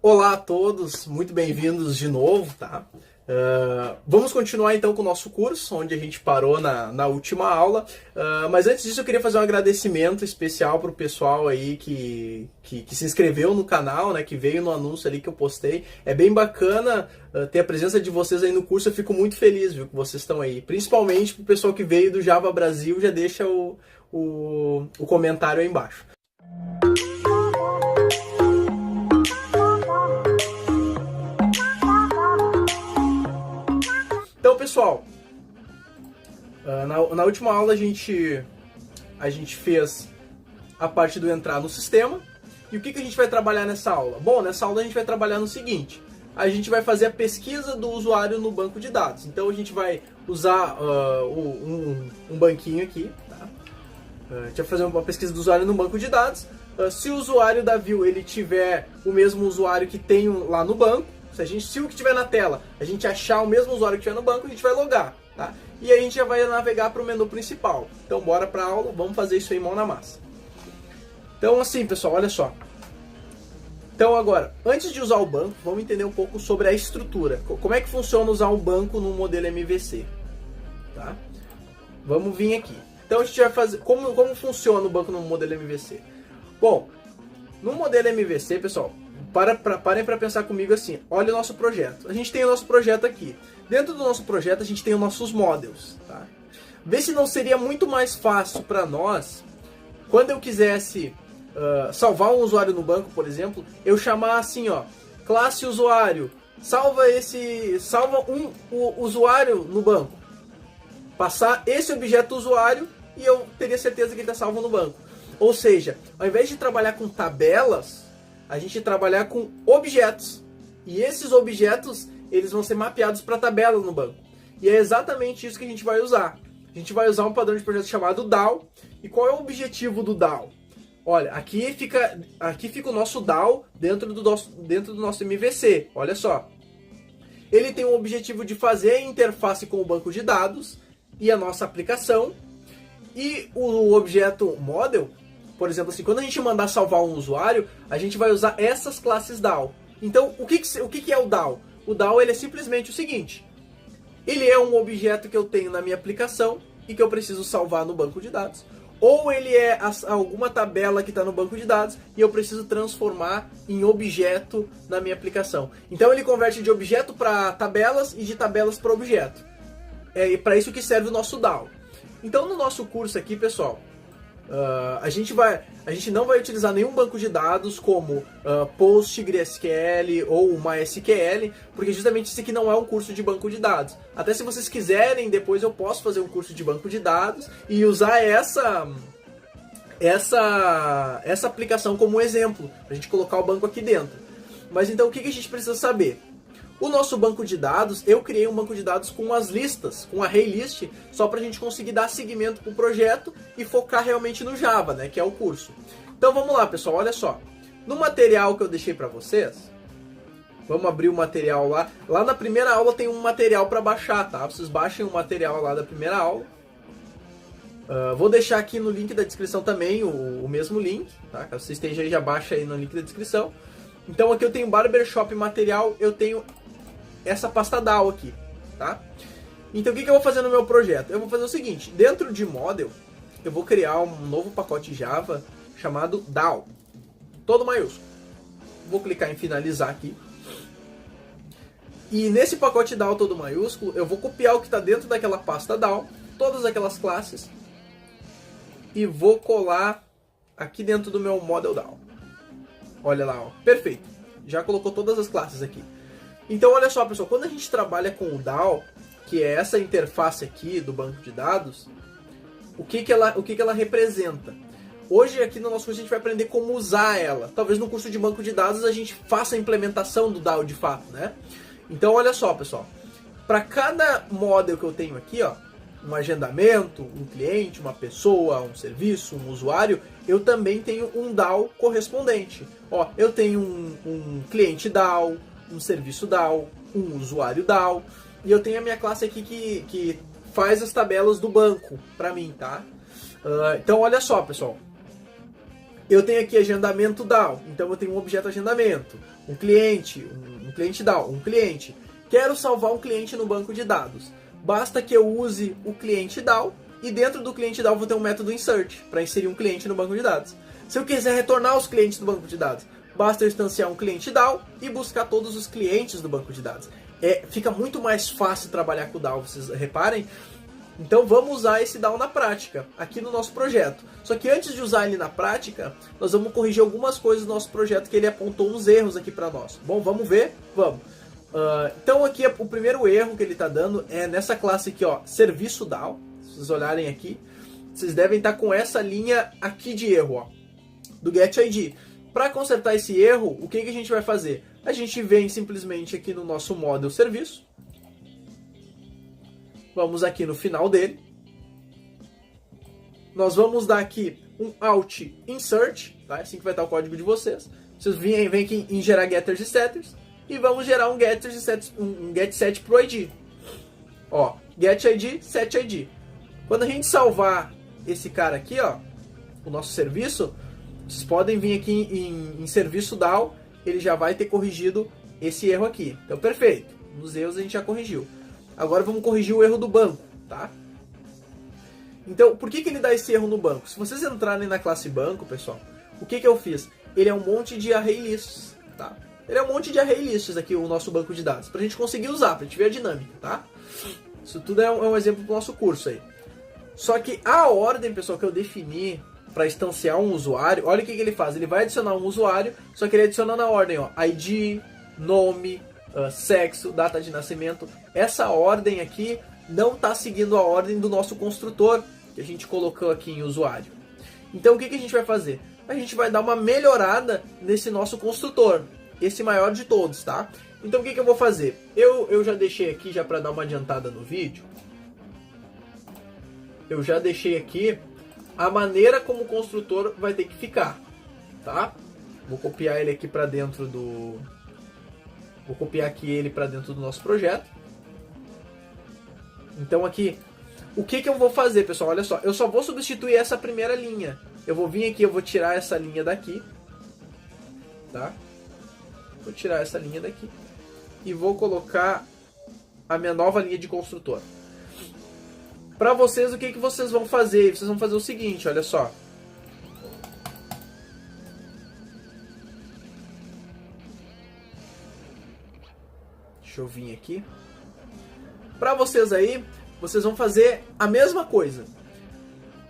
Olá a todos, muito bem-vindos de novo, tá? Vamos continuar então com o nosso curso, onde a gente parou na última aula, mas antes disso eu queria fazer um agradecimento especial para o pessoal aí que se inscreveu no canal, né, que veio no anúncio ali que eu postei. É bem bacana ter a presença de vocês aí no curso, eu fico muito feliz, viu, que vocês estão aí. Principalmente para o pessoal que veio do Java Brasil, já deixa o comentário aí embaixo. Então, pessoal, na última aula a gente fez a parte do entrar no sistema. E o que a gente vai trabalhar nessa aula? Bom, nessa aula a gente vai trabalhar no seguinte: a gente vai fazer a pesquisa do usuário no banco de dados. Então a gente vai usar um banquinho aqui, tá? A gente vai fazer uma pesquisa do usuário no banco de dados. Se o usuário da view ele tiver o mesmo usuário que tem lá no banco, se o que tiver na tela a gente achar o mesmo usuário que tiver no banco, a gente vai logar, tá? E aí a gente já vai navegar para o menu principal. Então bora para a aula, vamos fazer isso aí mão na massa. Então assim, pessoal, olha só. Então agora, antes de usar o banco, vamos entender um pouco sobre a estrutura. Como é que funciona usar um banco no modelo MVC, tá? Vamos vir aqui. Então a gente vai fazer como funciona o banco no modelo MVC. Bom, no modelo MVC, pessoal, parem para pensar comigo assim. Olha o nosso projeto. A gente tem o nosso projeto aqui. Dentro do nosso projeto a gente tem os nossos models, tá? Vê se não seria muito mais fácil para nós, quando eu quisesse salvar um usuário no banco, por exemplo, eu chamar assim, ó, classe usuário, salva o usuário no banco. Passar esse objeto usuário e eu teria certeza que ele está salvo no banco. Ou seja, ao invés de trabalhar com tabelas, a gente trabalhar com objetos. E esses objetos, eles vão ser mapeados para tabelas no banco. E é exatamente isso que a gente vai usar. A gente vai usar um padrão de projeto chamado DAO. E qual é o objetivo do DAO? Olha, aqui fica o nosso DAO dentro do nosso MVC. Olha só. Ele tem o objetivo de fazer a interface com o banco de dados e a nossa aplicação. E o objeto model, por exemplo, assim, quando a gente mandar salvar um usuário, a gente vai usar essas classes DAO. Então, o que é o DAO? O DAO ele é simplesmente o seguinte: ele é um objeto que eu tenho na minha aplicação e que eu preciso salvar no banco de dados. Ou ele é alguma tabela que está no banco de dados e eu preciso transformar em objeto na minha aplicação. Então ele converte de objeto para tabelas e de tabelas para objeto. É para isso que serve o nosso DAO. Então no nosso curso aqui, pessoal, a gente não vai utilizar nenhum banco de dados como PostgreSQL ou MySQL, porque justamente isso aqui não é um curso de banco de dados. Até se vocês quiserem, depois eu posso fazer um curso de banco de dados e usar essa aplicação como exemplo, para a gente colocar o banco aqui dentro. Mas então o que a gente precisa saber? O nosso banco de dados, eu criei um banco de dados com as listas, com array list, só para a gente conseguir dar seguimento para o projeto e focar realmente no Java, né, que é o curso. Então vamos lá, pessoal, olha só. No material que eu deixei para vocês, vamos abrir o material lá. Lá na primeira aula tem um material para baixar, tá? Vocês baixem o material lá da primeira aula. Vou deixar aqui no link da descrição também o mesmo link, tá? Caso você esteja aí, já baixa aí no link da descrição. Então aqui eu tenho Barbershop material, eu tenho essa pasta DAO aqui, tá? Então o que eu vou fazer no meu projeto? Eu vou fazer o seguinte: dentro de model, eu vou criar um novo pacote Java chamado DAO, todo maiúsculo. Vou clicar em finalizar aqui. E nesse pacote DAO todo maiúsculo, eu vou copiar o que está dentro daquela pasta DAO, todas aquelas classes, e vou colar aqui dentro do meu model DAO. Olha lá, ó. Perfeito. Já colocou todas as classes aqui. Então, olha só, pessoal. Quando a gente trabalha com o DAO, que é essa interface aqui do banco de dados, o que ela representa? Hoje, aqui no nosso curso, a gente vai aprender como usar ela. Talvez no curso de banco de dados a gente faça a implementação do DAO de fato, né? Então, olha só, pessoal. Para cada model que eu tenho aqui, ó, um agendamento, um cliente, uma pessoa, um serviço, um usuário, eu também tenho um DAO correspondente. Ó, eu tenho um cliente DAO, um serviço DAO, um usuário DAO, e eu tenho a minha classe aqui que faz as tabelas do banco para mim, tá? Então olha só, pessoal. Eu tenho aqui agendamento DAO, então eu tenho um objeto agendamento, um cliente DAO, um cliente. Quero salvar um cliente no banco de dados. Basta que eu use o cliente DAO e dentro do cliente DAO vou ter um método insert para inserir um cliente no banco de dados. Se eu quiser retornar os clientes do banco de dados, basta eu instanciar um cliente DAO e buscar todos os clientes do banco de dados. Fica muito mais fácil trabalhar com o DAO, vocês reparem. Então vamos usar esse DAO na prática, aqui no nosso projeto. Só que antes de usar ele na prática, nós vamos corrigir algumas coisas do nosso projeto que ele apontou uns erros aqui para nós. Bom, vamos ver? Vamos. Então aqui o primeiro erro que ele está dando é nessa classe aqui, ó, serviço DAO. Se vocês olharem aqui, vocês devem estar com essa linha aqui de erro, ó, do getID. Para consertar esse erro, o que a gente vai fazer? A gente vem simplesmente aqui no nosso model serviço. Vamos aqui no final dele. Nós vamos dar aqui um alt insert, tá? Assim que vai estar o código de vocês. Vocês vêm aqui em gerar getters e setters e vamos gerar um getters e setters, um getSet pro ID. Ó, getID, setID. Quando a gente salvar esse cara aqui, ó, o nosso serviço, vocês podem vir aqui em serviço DAO, ele já vai ter corrigido esse erro aqui. Então, perfeito. Nos erros a gente já corrigiu. Agora vamos corrigir o erro do banco, tá? Então, por que ele dá esse erro no banco? Se vocês entrarem na classe banco, pessoal, o que eu fiz? Ele é um monte de array lists, tá? Ele é um monte de array lists aqui, o nosso banco de dados, pra gente conseguir usar, pra gente ver a dinâmica, tá? Isso tudo é um exemplo do nosso curso aí. Só que a ordem, pessoal, que eu defini para instanciar um usuário, olha o que ele faz. Ele vai adicionar um usuário, só que ele adiciona na ordem, ó, ID, nome, sexo, data de nascimento. Essa ordem aqui não está seguindo a ordem do nosso construtor que a gente colocou aqui em usuário. Então o que a gente vai fazer? A gente vai dar uma melhorada nesse nosso construtor, esse maior de todos, tá? Então o que eu vou fazer? Eu já deixei aqui, já para dar uma adiantada no vídeo, eu já deixei aqui a maneira como o construtor vai ter que ficar, tá? Vou copiar ele aqui para dentro do... Vou copiar aqui ele para dentro do nosso projeto. Então aqui, o que eu vou fazer, pessoal? Olha só, eu só vou substituir essa primeira linha. Eu vou vir aqui, eu vou tirar essa linha daqui, tá? Vou tirar essa linha daqui e vou colocar a minha nova linha de construtor. Para vocês, o que vocês vão fazer? Vocês vão fazer o seguinte, olha só. Deixa eu vir aqui. Para vocês aí, vocês vão fazer a mesma coisa.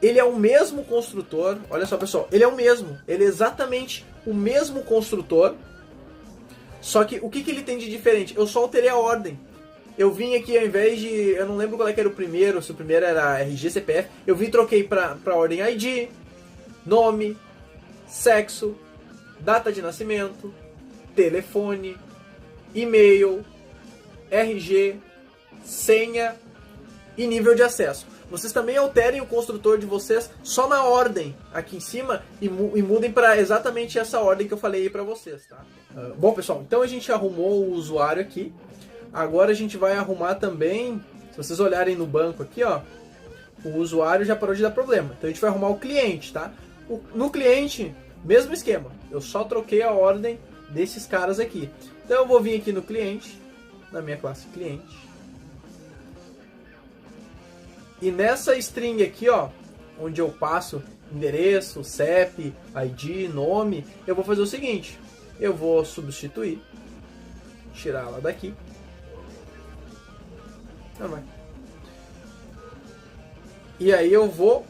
Ele é o mesmo construtor. Olha só, pessoal. Ele é o mesmo. Ele é exatamente o mesmo construtor. Só que o que ele tem de diferente? Eu só alterei a ordem. Eu vim aqui, ao invés de... Eu não lembro qual é que era o primeiro. Se o primeiro era RG, CPF. Eu vim e troquei para a ordem ID, nome, sexo, data de nascimento, telefone, e-mail, RG, senha e nível de acesso. Vocês também alterem o construtor de vocês só na ordem aqui em cima e mudem para exatamente essa ordem que eu falei aí para vocês, tá? Bom, pessoal, então a gente arrumou o usuário aqui. Agora a gente vai arrumar também, se vocês olharem no banco aqui, ó, o usuário já parou de dar problema. Então a gente vai arrumar o cliente, tá? No cliente, mesmo esquema. Eu só troquei a ordem desses caras aqui. Então eu vou vir aqui no cliente, na minha classe cliente. E nessa string aqui, ó, onde eu passo endereço, CEP, ID, nome, eu vou fazer o seguinte. Eu vou substituir, tirar ela daqui. E aí eu vou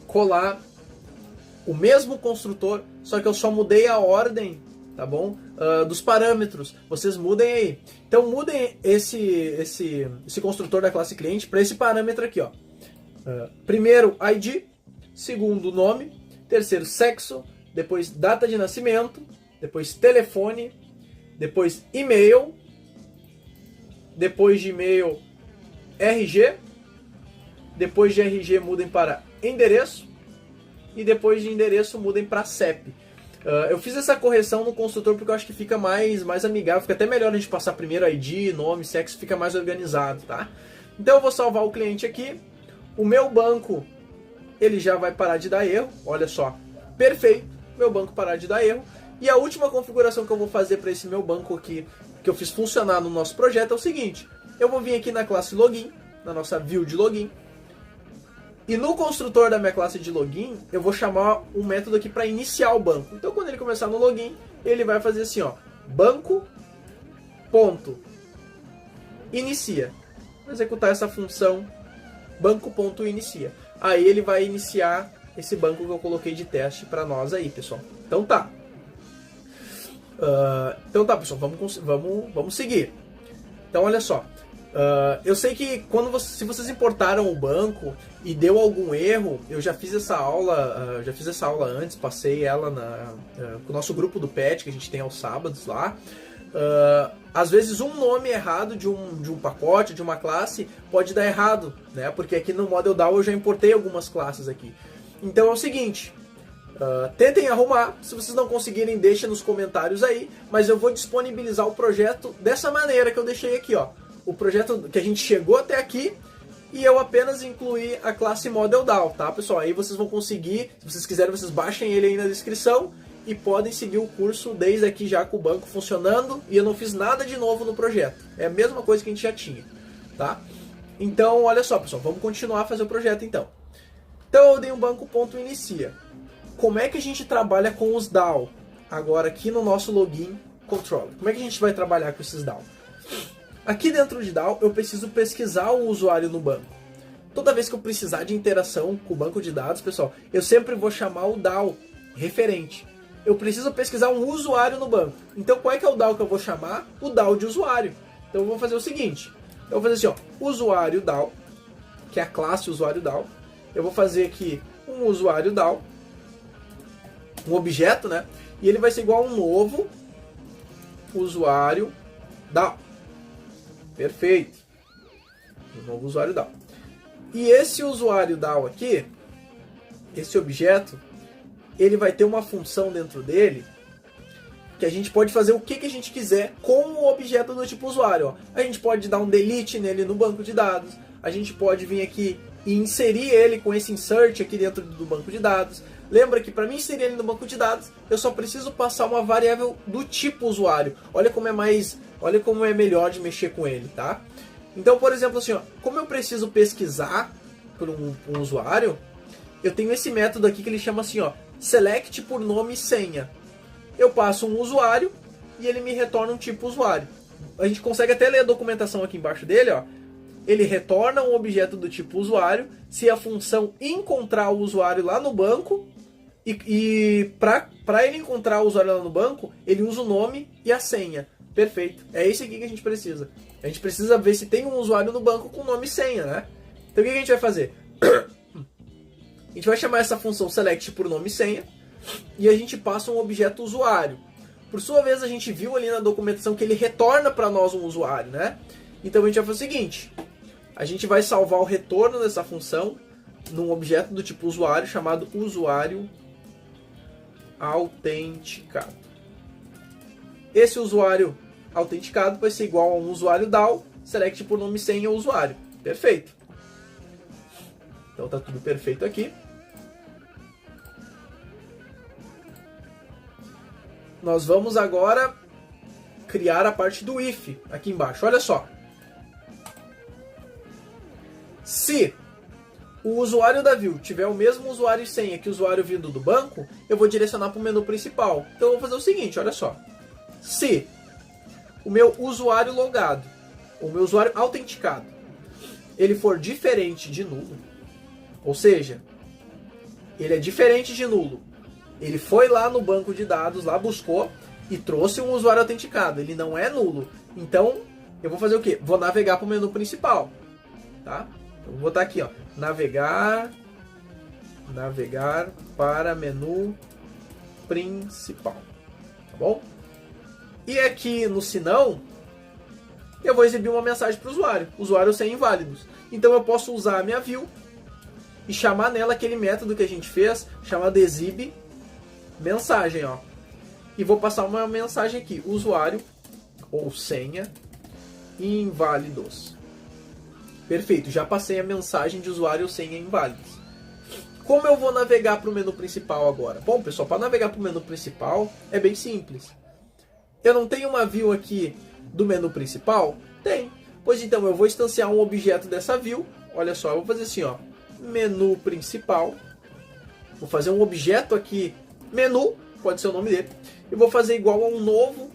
colar o mesmo construtor, só que eu só mudei a ordem, tá bom? Dos parâmetros. Vocês mudem aí. Então mudem esse construtor da classe cliente para esse parâmetro aqui, ó. Primeiro ID, segundo nome, terceiro sexo, depois data de nascimento, depois telefone, depois e-mail, depois de e-mail RG, depois de RG mudem para endereço e depois de endereço mudem para CEP. Eu fiz essa correção no construtor porque eu acho que fica mais amigável, fica até melhor a gente passar primeiro ID, nome, sexo, fica mais organizado, tá? Então eu vou salvar o cliente aqui. O meu banco ele já vai parar de dar erro. Olha só, perfeito, meu banco parar de dar erro. E a última configuração que eu vou fazer para esse meu banco aqui, que eu fiz funcionar no nosso projeto, é o seguinte. Eu vou vir aqui na classe login, na nossa view de login. E no construtor da minha classe de login, eu vou chamar um método aqui para iniciar o banco. Então quando ele começar no login, ele vai fazer assim, ó, banco.inicia. Vou executar essa função banco.inicia. Aí ele vai iniciar esse banco que eu coloquei de teste para nós aí, pessoal. Então tá. Pessoal, vamos seguir. Então olha só. Eu sei que se vocês importaram o banco e deu algum erro, eu já fiz essa aula, antes, passei ela com o nosso grupo do PET que a gente tem aos sábados lá. Às vezes um nome errado de um pacote, de uma classe, pode dar errado, né? Porque aqui no Model DAO eu já importei algumas classes aqui. Então é o seguinte, tentem arrumar, se vocês não conseguirem deixem nos comentários aí, mas eu vou disponibilizar o projeto dessa maneira que eu deixei aqui, ó. O projeto que a gente chegou até aqui e eu apenas incluí a classe Model DAO, tá, pessoal? Aí vocês vão conseguir, se vocês quiserem, vocês baixem ele aí na descrição e podem seguir o curso desde aqui já com o banco funcionando e eu não fiz nada de novo no projeto. É a mesma coisa que a gente já tinha, tá? Então, olha só, pessoal, vamos continuar a fazer o projeto então. Então eu dei um banco.inicia. Como é que a gente trabalha com os DAO agora aqui no nosso login controller? Como é que a gente vai trabalhar com esses DAO? Aqui dentro de DAO, eu preciso pesquisar o usuário no banco. Toda vez que eu precisar de interação com o banco de dados, pessoal, eu sempre vou chamar o DAO referente. Eu preciso pesquisar um usuário no banco. Então, qual é que é o DAO que eu vou chamar? O DAO de usuário. Então, eu vou fazer o seguinte. Eu vou fazer assim, ó, usuário DAO, que é a classe usuário DAO. Eu vou fazer aqui um usuário DAO, um objeto, né? E ele vai ser igual a um novo usuário DAO. Perfeito. Um novo usuário DAO. E esse usuário DAO aqui, esse objeto, ele vai ter uma função dentro dele que a gente pode fazer o que a gente quiser com o objeto do tipo usuário. Ó. A gente pode dar um delete nele no banco de dados. A gente pode vir aqui e inserir ele com esse insert aqui dentro do banco de dados. Lembra que para mim inserir ele no banco de dados, eu só preciso passar uma variável do tipo usuário. Olha como é melhor de mexer com ele, tá? Então, por exemplo, assim, ó, como eu preciso pesquisar por um usuário, eu tenho esse método aqui que ele chama assim, ó, select por nome e senha. Eu passo um usuário e ele me retorna um tipo usuário. A gente consegue até ler a documentação aqui embaixo dele, ó. Ele retorna um objeto do tipo usuário se a função encontrar o usuário lá no banco e para ele encontrar o usuário lá no banco, ele usa o nome e a senha. Perfeito. É esse aqui que a gente precisa. A gente precisa ver se tem um usuário no banco com nome e senha, né? Então o que a gente vai fazer? A gente vai chamar essa função select por nome e senha e a gente passa um objeto usuário. Por sua vez, a gente viu ali na documentação que ele retorna para nós um usuário, né? Então a gente vai fazer o seguinte. A gente vai salvar o retorno dessa função num objeto do tipo usuário chamado usuário autenticado. Esse usuário autenticado vai ser igual a um usuário DAO, select por nome e senha usuário. Perfeito. Então tá tudo perfeito aqui. Nós vamos agora criar a parte do if aqui embaixo. Olha só. Se o usuário da view tiver o mesmo usuário e senha que o usuário vindo do banco, eu vou direcionar para o menu principal. Então eu vou fazer o seguinte, olha só. Se o meu usuário logado, o meu usuário autenticado, ele for diferente de nulo, ou seja, ele é diferente de nulo, ele foi lá no banco de dados, lá buscou e trouxe um usuário autenticado, ele não é nulo, então eu vou fazer o quê? Vou navegar para o menu principal, tá? Então, vou botar aqui, ó, navegar para menu principal, tá bom? E aqui no senão, eu vou exibir uma mensagem para o usuário sem inválidos. Então eu posso usar a minha view e chamar nela aquele método que a gente fez, chamado exibe mensagem, ó. E vou passar uma mensagem aqui, usuário ou senha inválidos. Perfeito, já passei a mensagem de usuário ou senha inválidos. Como eu vou navegar para o menu principal agora? Bom, pessoal, para navegar para o menu principal é bem simples. Eu não tenho uma view aqui do menu principal? Tem. Pois então, eu vou instanciar um objeto dessa view. Olha só, eu vou fazer assim, ó, menu principal. Vou fazer um objeto aqui, menu, pode ser o nome dele. E vou fazer igual a um novo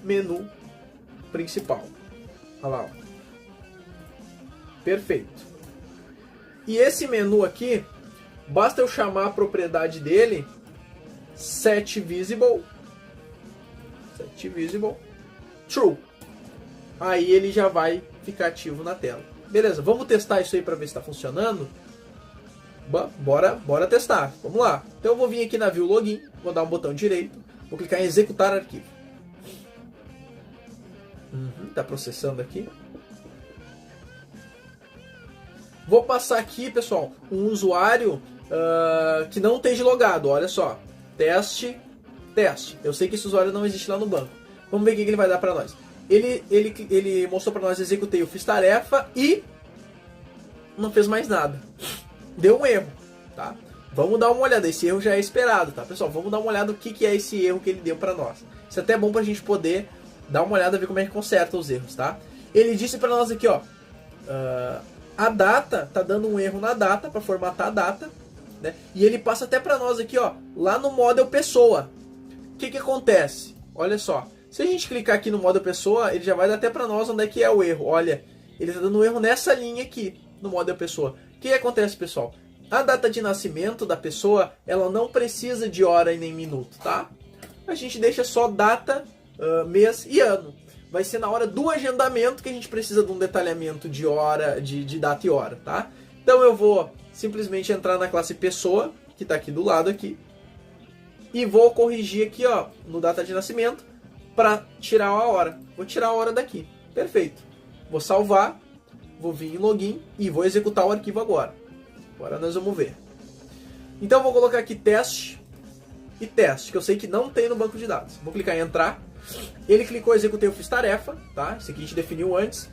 menu principal. Olha lá, ó. Perfeito. E esse menu aqui, basta eu chamar a propriedade dele setVisible true. Aí ele já vai ficar ativo na tela. Beleza, vamos testar isso aí para ver se está funcionando? Bora testar. Vamos lá. Então eu vou vir aqui na view login, vou dar um botão direito, vou clicar em executar arquivo. Tá processando aqui. Vou passar aqui, pessoal, um usuário que não esteja logado. Olha só, teste. Eu sei que esse usuário não existe lá no banco. Vamos ver o que ele vai dar para nós. Ele mostrou para nós, executei, eu fiz tarefa e não fez mais nada. Deu um erro, tá? Vamos dar uma olhada, esse erro já é esperado, tá, pessoal? Vamos dar uma olhada no que é esse erro que ele deu para nós. Isso é até bom para a gente poder dar uma olhada, ver como é que conserta os erros, tá? Ele disse para nós aqui, ó, a data, tá dando um erro na data, para formatar a data, né? E ele passa até para nós aqui, ó, lá no model pessoa. O que acontece? Olha só, se a gente clicar aqui no model pessoa, ele já vai dar até para nós onde é que é o erro. Olha, ele está dando um erro nessa linha aqui, no model pessoa. O que acontece, pessoal? A data de nascimento da pessoa, ela não precisa de hora e nem minuto, tá? A gente deixa só data, mês e ano. Vai ser na hora do agendamento que a gente precisa de um detalhamento de hora, de data e hora, tá? Então eu vou simplesmente entrar na classe pessoa, que está aqui do lado aqui, e vou corrigir aqui, ó, no data de nascimento, para tirar a hora. Vou tirar a hora daqui. Perfeito. Vou salvar, vou vir em login e vou executar o arquivo agora. Agora nós vamos ver. Então vou colocar aqui teste e teste, que eu sei que não tem no banco de dados. Vou clicar em entrar. Ele clicou, executei, eu fiz tarefa, tá? Isso aqui a gente definiu antes.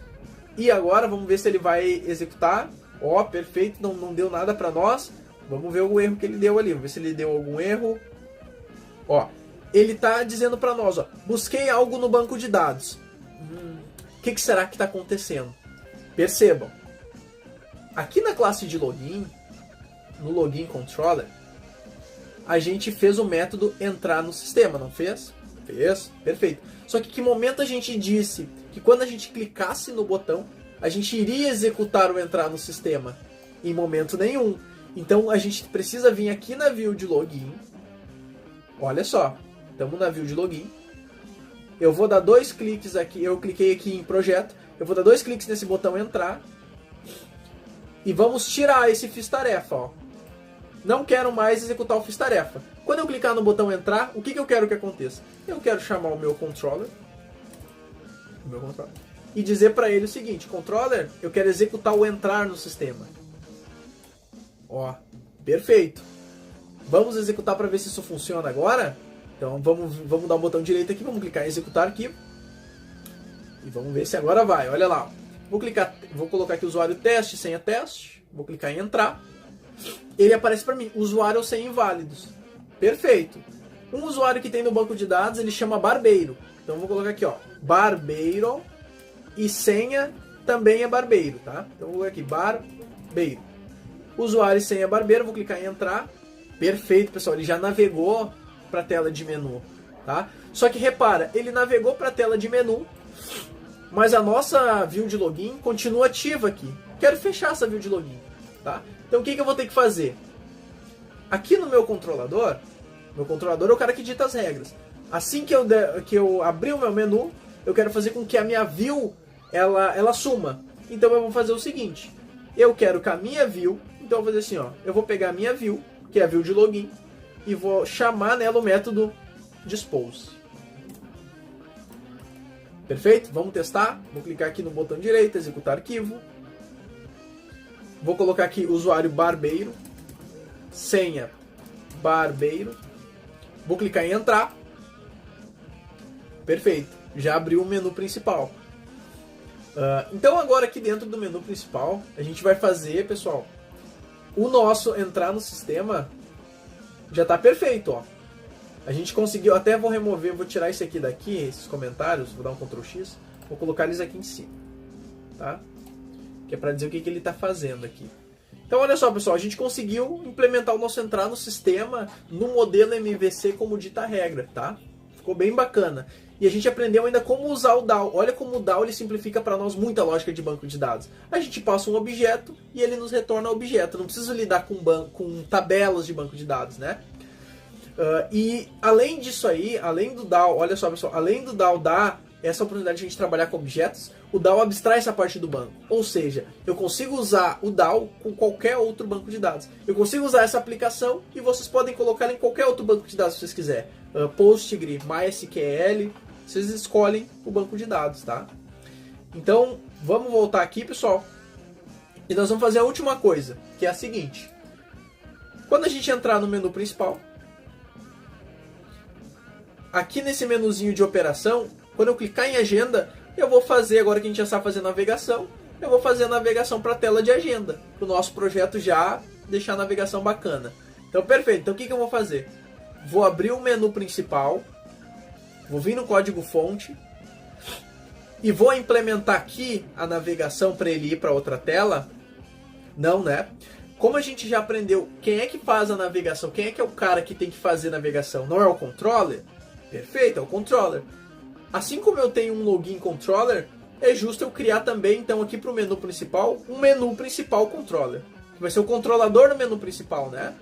E agora vamos ver se ele vai executar. Ó, perfeito, não deu nada para nós. Vamos ver o erro que ele deu ali. Vamos ver se ele deu algum erro. Ó, ele tá dizendo para nós, ó, busquei algo no banco de dados. O que será que está acontecendo? Percebam. Aqui na classe de login, no login controller, a gente fez o método entrar no sistema, não fez? Fez, perfeito. Só que momento a gente disse que quando a gente clicasse no botão, a gente iria executar o entrar no sistema? Em momento nenhum. Então a gente precisa vir aqui na view de login. Olha só, estamos na view de login. Eu vou dar 2 cliques aqui, eu cliquei aqui em projeto, eu vou dar 2 cliques nesse botão entrar. E vamos tirar esse fiz tarefa, ó. Não quero mais executar o fiz tarefa. Quando eu clicar no botão entrar, o que eu quero que aconteça? Eu quero chamar o meu controller, e dizer para ele o seguinte: controller, eu quero executar o entrar no sistema. Ó, perfeito. Vamos executar para ver se isso funciona agora? Então vamos dar um botão direito aqui, vamos clicar em executar arquivo. E vamos ver se agora vai, olha lá. Vou colocar aqui usuário teste, senha teste. Vou clicar em entrar. Ele aparece para mim, usuário ou senha inválidos. Perfeito. Um usuário que tem no banco de dados, ele chama Barbeiro. Então vou colocar aqui, ó, Barbeiro. E senha também é Barbeiro, tá? Então vou colocar aqui, Barbeiro. Usuário e senha Barbeiro, vou clicar em entrar. Perfeito, pessoal, ele já navegou para a tela de menu, tá? Só que repara, ele navegou para a tela de menu, mas a nossa view de login continua ativa aqui. Quero fechar essa view de login, tá? Então o que eu vou ter que fazer? Aqui no meu controlador é o cara que dita as regras. Assim que eu abrir o meu menu, eu quero fazer com que a minha view ela suma. Então eu vou fazer o seguinte: eu quero que a minha view, então eu vou fazer assim, ó, eu vou pegar a minha view, que é a view de login, e vou chamar nela o método dispose. Perfeito? Vamos testar. Vou clicar aqui no botão direito, executar arquivo. Vou colocar aqui usuário Barbeiro, senha Barbeiro. Vou clicar em entrar. Perfeito. Já abriu o menu principal. Então agora aqui dentro do menu principal, a gente vai fazer, pessoal, o nosso entrar no sistema já está perfeito, ó. A gente conseguiu, até vou remover, vou tirar isso aqui daqui, esses comentários, vou dar um Ctrl X, vou colocar eles aqui em cima, tá? Que é para dizer o que ele está fazendo aqui. Então olha só, pessoal, a gente conseguiu implementar o nosso entrar no sistema no modelo MVC como dita a regra, tá? Ficou bem bacana. E a gente aprendeu ainda como usar o DAO. Olha como o DAO ele simplifica para nós muita lógica de banco de dados. A gente passa um objeto e ele nos retorna objeto. Não precisa lidar com tabelas de banco de dados, né? E além disso aí, além do DAO, olha só, pessoal, além do DAO dar essa oportunidade de a gente trabalhar com objetos, o DAO abstrai essa parte do banco. Ou seja, eu consigo usar o DAO com qualquer outro banco de dados. Eu consigo usar essa aplicação e vocês podem colocar ela em qualquer outro banco de dados se vocês quiserem. Postgre, MySQL, vocês escolhem o banco de dados, tá? Então, vamos voltar aqui, pessoal. E nós vamos fazer a última coisa, que é a seguinte. Quando a gente entrar no menu principal, aqui nesse menuzinho de operação, quando eu clicar em agenda, eu vou fazer, agora que a gente já sabe fazer navegação, eu vou fazer a navegação para a tela de agenda, para o nosso projeto já deixar a navegação bacana. Então, perfeito. Então, o que eu vou fazer? Vou abrir o menu principal, vou vir no código fonte e vou implementar aqui a navegação para ele ir para outra tela. Não, né? Como a gente já aprendeu quem é que faz a navegação, quem é que é o cara que tem que fazer a navegação, não é o controller? Perfeito, é o controller. Assim como eu tenho um login controller, é justo eu criar também, então, aqui para o menu principal, um menu principal controller. Que vai ser o controlador do menu principal, né?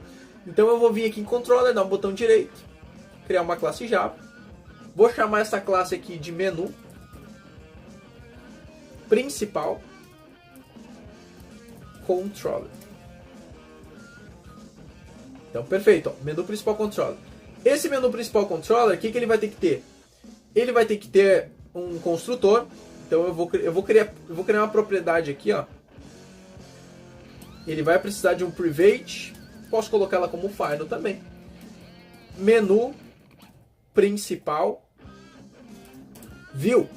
Então eu vou vir aqui em controller, dar um botão direito, criar uma classe Java. Vou chamar essa classe aqui de menu principal controller. Então, perfeito, ó, menu principal controller. Esse menu principal controller, o que ele vai ter que ter? Ele vai ter que ter um construtor. Então eu vou criar uma propriedade aqui, ó. Ele vai precisar de um private. Posso colocar ela como final também. Menu principal view.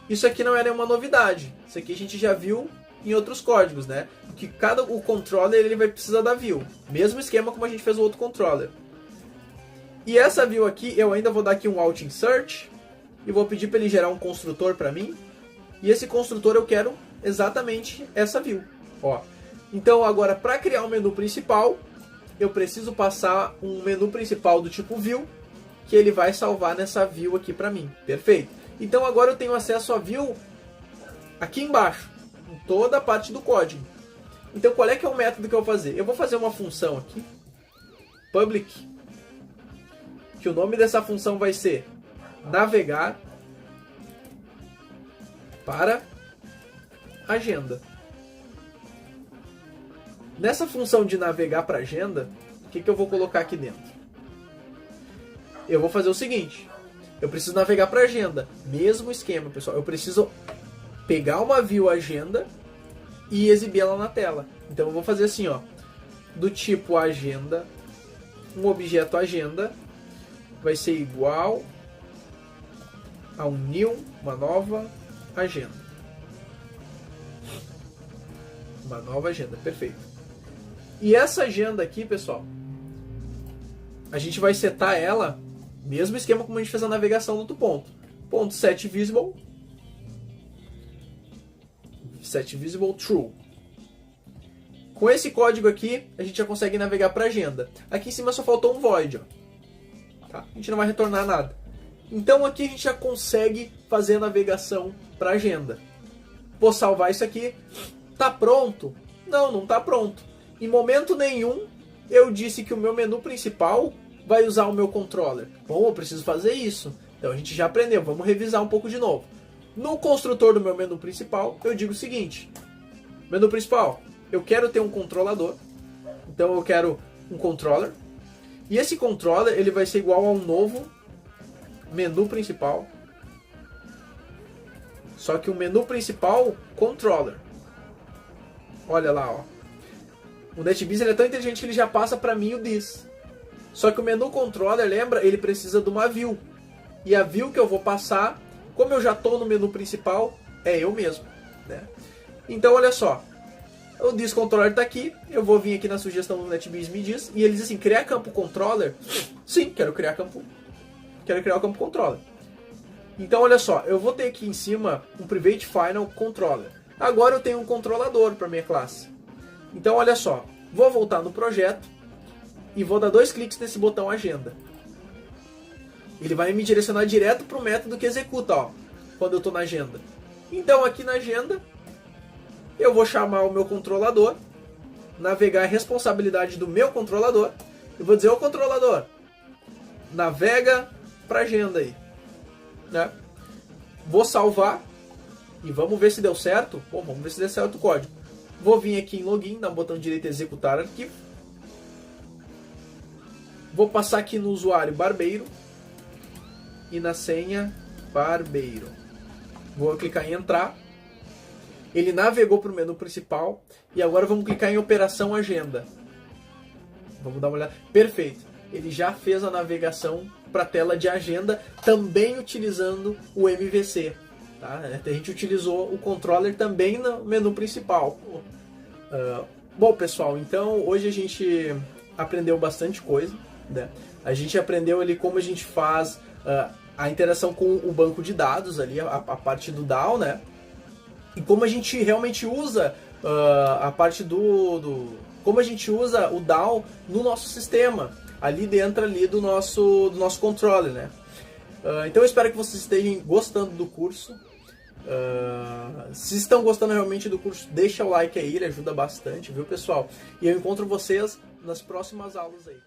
Isso aqui não é nenhuma novidade. Isso aqui a gente já viu em outros códigos, né? Que o controller ele vai precisar da view. Mesmo esquema como a gente fez o outro controller. E essa view aqui, eu ainda vou dar aqui um alt insert e vou pedir para ele gerar um construtor para mim. E esse construtor eu quero exatamente essa view. Ó. Então agora para criar um menu principal, eu preciso passar um menu principal do tipo view, que ele vai salvar nessa view aqui para mim. Perfeito. Então agora eu tenho acesso à view aqui embaixo, em toda a parte do código. Então qual é que é o método que eu vou fazer? Eu vou fazer uma função aqui, public, que o nome dessa função vai ser navegar para agenda. Nessa função de navegar para agenda, o que eu vou colocar aqui dentro? Eu vou fazer o seguinte, eu preciso navegar para agenda. Mesmo esquema, pessoal, eu preciso pegar uma view agenda e exibir ela na tela. Então eu vou fazer assim, ó, do tipo agenda, um objeto agenda, vai ser igual a um new, uma nova agenda. Uma nova agenda, perfeito. E essa agenda aqui, pessoal, a gente vai setar ela, mesmo esquema como a gente fez a navegação no outro ponto. Ponto set visible true. Com esse código aqui, a gente já consegue navegar para agenda. Aqui em cima só faltou um void, ó. Tá? A gente não vai retornar nada. Então aqui a gente já consegue fazer a navegação para agenda. Vou salvar isso aqui. Tá pronto? Não, não tá pronto. Em momento nenhum eu disse que o meu menu principal vai usar o meu controller. Bom, eu preciso fazer isso. Então a gente já aprendeu, vamos revisar um pouco de novo. No construtor do meu menu principal, eu digo o seguinte. Menu principal, eu quero ter um controlador. Então eu quero um controller. E esse controller ele vai ser igual a um novo menu principal. Só que o menu principal, controller. Olha lá, ó. O NetBeans ele é tão inteligente que ele já passa para mim o this. Só que o menu controller, lembra, ele precisa de uma view. E a view que eu vou passar, como eu já estou no menu principal, é eu mesmo, né? Então, olha só. O This Controller está aqui, eu vou vir aqui na sugestão do NetBeans me diz, e ele diz assim, criar campo controller? Sim, quero criar o campo controller. Então olha só, eu vou ter aqui em cima um Private Final Controller. Agora eu tenho um controlador para minha classe. Então olha só, vou voltar no projeto e vou dar 2 cliques nesse botão Agenda. Ele vai me direcionar direto para o método que executa, ó, quando eu estou na agenda. Então aqui na agenda, eu vou chamar o meu controlador, navegar a responsabilidade do meu controlador, e vou dizer, ô controlador, navega para agenda aí. Né? Vou salvar e vamos ver se deu certo. Bom, vamos ver se deu certo o código. Vou vir aqui em login, dar um botão direito executar arquivo. Vou passar aqui no usuário Barbeiro e na senha Barbeiro. Vou clicar em entrar. Ele navegou para o menu principal e agora vamos clicar em operação agenda. Vamos dar uma olhada. Perfeito. Ele já fez a navegação para a tela de agenda, também utilizando o MVC. Tá? A gente utilizou o controller também no menu principal. Bom, pessoal, então hoje a gente aprendeu bastante coisa. Né? A gente aprendeu ali como a gente faz a interação com o banco de dados, ali, a parte do DAO, né? E como a gente realmente usa a parte como a gente usa o DAO no nosso sistema, ali dentro do nosso controller, né? Então eu espero que vocês estejam gostando do curso. Se estão gostando realmente do curso, deixa o like aí, ele ajuda bastante, viu, pessoal? E eu encontro vocês nas próximas aulas aí.